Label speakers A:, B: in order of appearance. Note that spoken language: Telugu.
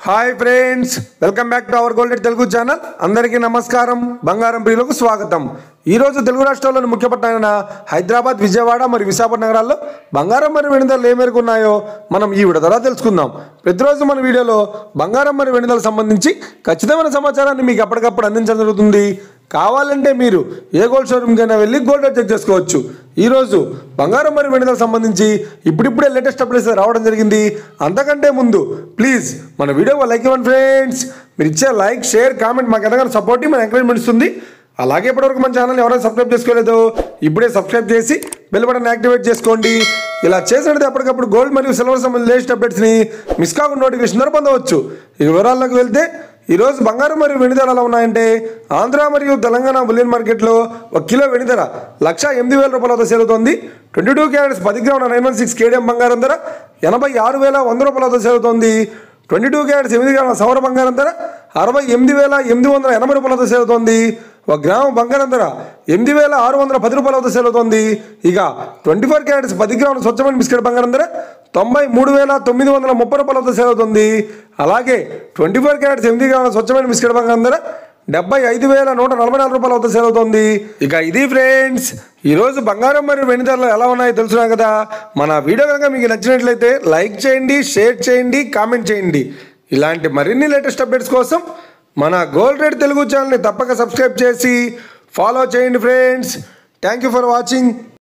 A: Hi friends, welcome back to our golden Telugu channel. అందరికీ నమస్కారం. బంగారం ప్రియులకు స్వాగతం. ఈరోజు తెలుగు రాష్ట్రాల్లోని ముఖ్య పట్టణాలైన హైదరాబాద్, విజయవాడ మరియు విశాఖపట్నం నగరాల్లో బంగారం మరియు వెండి ధరలు ఏ మేరకు ఉన్నాయో మనం ఈ వీడియో ద్వారా తెలుసుకుందాం. ప్రతిరోజు మన వీడియోలో బంగారం మరియు వెండి ధరలకు సంబంధించి ఖచ్చితమైన సమాచారాన్ని మీకు ఎప్పటికప్పుడు అందించడం జరుగుతుంది. కావాలంటే మీరు ఏ గోల్డ్ షోరూమ్కైనా వెళ్ళి గోల్డ్ రేట్ చెక్ చేసుకోవచ్చు. ఈరోజు బంగారం మరియు వెండి ధరలకు సంబంధించి ఇప్పుడిప్పుడే లేటెస్ట్ అప్డేట్స్ రావడం జరిగింది. అంతకంటే ముందు ప్లీజ్ మన వీడియోకి లైక్ ఇవ్వండి ఫ్రెండ్స్. మీరు ఇచ్చే లైక్, షేర్, కామెంట్ మాకు ఎంతగానో సపోర్ట్, మన ఎంకరేజ్మెంట్ ఇస్తుంది. అలాగే ఇప్పటివరకు మన ఛానల్ ఎవరైనా సబ్స్క్రైబ్ చేసుకోలేదో ఇప్పుడే సబ్స్క్రైబ్ చేసి బెల్ బటన్ యాక్టివేట్ చేసుకోండి. ఇలా చేసినట్టు ఎప్పటికప్పుడు గోల్డ్ మరియు సిల్వర్ సంబంధించిన లేటెస్ట్ అప్డేట్స్ని మిస్ కాకుండా నోటిఫికేషన్ ద్వారా పొందవచ్చు. ఇక వివరాల్లోకి వెళ్తే ఈరోజు బంగారం మరియు వెండి ధర ఎలా ఉన్నాయంటే, ఆంధ్ర మరియు తెలంగాణ బులియన్ మార్కెట్లో 1 కిలో వెండి ధర 1,08,000 రూపాయల వద్ద సేల్ అవుతోంది. 22 క్యారెట్స్ 10 గ్రాముల 916 కేడిఎం బంగారం ధర 86,100 రూపాయల వద్ద సేల్ అవుతోంది. 22 క్యారెట్స్ 8 గ్రాముల సౌర బంగారం ధర 68,880 రూపాయల వద్ద సేల్ అవుతోంది. 1 గ్రాము బంగారం ధర 8,610 రూపాయల వద్ద సేల్ అవుతోంది. ఇక 24 క్యారెట్స్ 10 గ్రాముల స్వచ్ఛమైన బిస్కెట్ బంగారం ధర 93,930 రూపాయల వద్ద సేల్ అవుతుంది. అలాగే 24 క్యారెట్స్ 8 గ్రాముల స్వచ్ఛమైన బిస్కెట్ బంగారం ధర 75,144 రూపాయల వద్ద సేల్ అవుతుంది. ఇక ఇది ఫ్రెండ్స్, ఈరోజు బంగారం మరియు వెండి ధరలు ఎలా ఉన్నాయో తెలుసుకున్నాం కదా. మన వీడియో కనుక మీకు నచ్చినట్లయితే లైక్ చేయండి, షేర్ చేయండి, కామెంట్ చేయండి. ఇలాంటి మరిన్ని లేటెస్ట్ అప్డేట్స్ కోసం మన గోల్డ్ రేట్ తెలుగు ఛానల్ని తప్పక సబ్స్క్రైబ్ చేసి ఫాలో చేయండి friends. Thank you for watching.